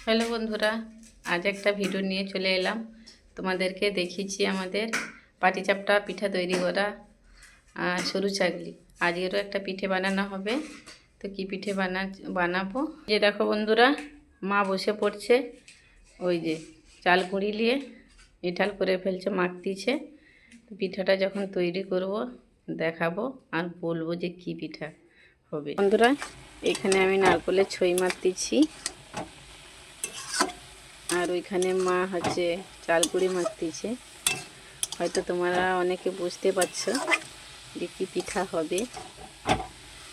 Hello বন্ধুরা, আজ একটা ভিডিও নিয়ে চলে এলাম। তোমাদেরকে দেখিয়েছি আমাদের পাটিচাপটা পিঠা তৈরি করা সরু চাকলি। আজকেরও একটা পিঠে বানানো হবে। তো কি পিঠে বানাবো যে দেখো বন্ধুরা, মা বসে পড়ছে। ওই যে চাল কুড়ি নিয়ে এঁঠাল করে ফেলছে, মাখতিছে। তো পিঠাটা যখন তৈরি করব দেখাবো আর বলবো যে কি পিঠা হবে। বন্ধুরা, এখানে আমি নারকেলের ছই মাখতিছি, আর ওইখানে মা হচ্ছে চাল কুড়ি মাখতিছে। হয়তো তোমরা অনেকে বুঝতে পারছো যে কী পিঠা হবে।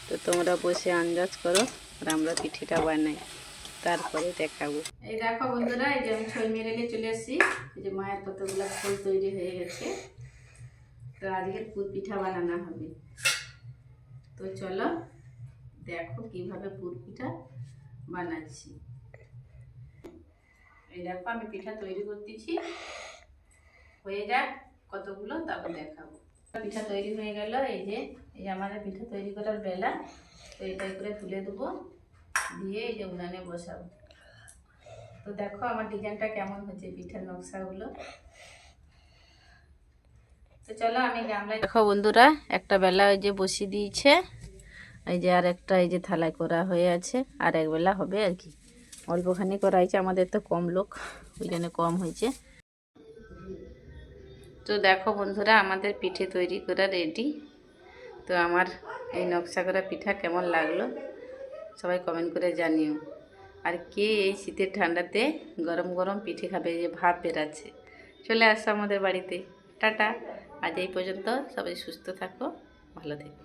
তো তোমরা বসে আন্দাজ করো আর আমরা পিঠেটা বানাই, তারপরে দেখাবো। এই দেখো বন্ধুরা, এই যে আমি ছই মেরে নিয়ে চলে এসেছি। এই যে মায়ের কতগুলো ফুল তৈরি হয়ে গেছে। তো আজকের পুর পিঠা বানানো হবে। তো চলো দেখো কিভাবে পুর পিঠা বানাচ্ছি। এই দেখো আমি পিঠা তৈরি করতেছি, হয়ে যাক কতগুলো তারপর দেখাবো। পিঠা তৈরি হয়ে গেল। এই যে আমাদের পিঠা তৈরি করার বেলা। তো এটা করে তুলে দেবো, দিয়ে এই যে উনানে বসাবো। তো দেখো আমার ডিজাইনটা কেমন হচ্ছে, পিঠার নকশাগুলো। তো চলো আমি গামলায়, দেখো বন্ধুরা একটা বেলা ওই যে বসিয়ে দিয়েছে। এই যে আর একটা এই যে থালায় করা হয়ে আছে, আর এক বেলা হবে আর কি। অল্পখানি করা হয়েছে, আমাদের তো কম লোক, ওই জন্য কম হয়েছে। তো দেখো বন্ধুরা, আমাদের পিঠে তৈরি করা রেডি। তো আমার এই নকশা করা পিঠা কেমন লাগলো সবাই কমেন্ট করে জানিও। আর কে এই শীতের ঠান্ডাতে গরম গরম পিঠে খাবে, যে ভাব বেরাচ্ছে, চলে আসো আমাদের বাড়িতে। টাটা, আজ এই পর্যন্ত। সবাই সুস্থ থাকো, ভালো থেকো।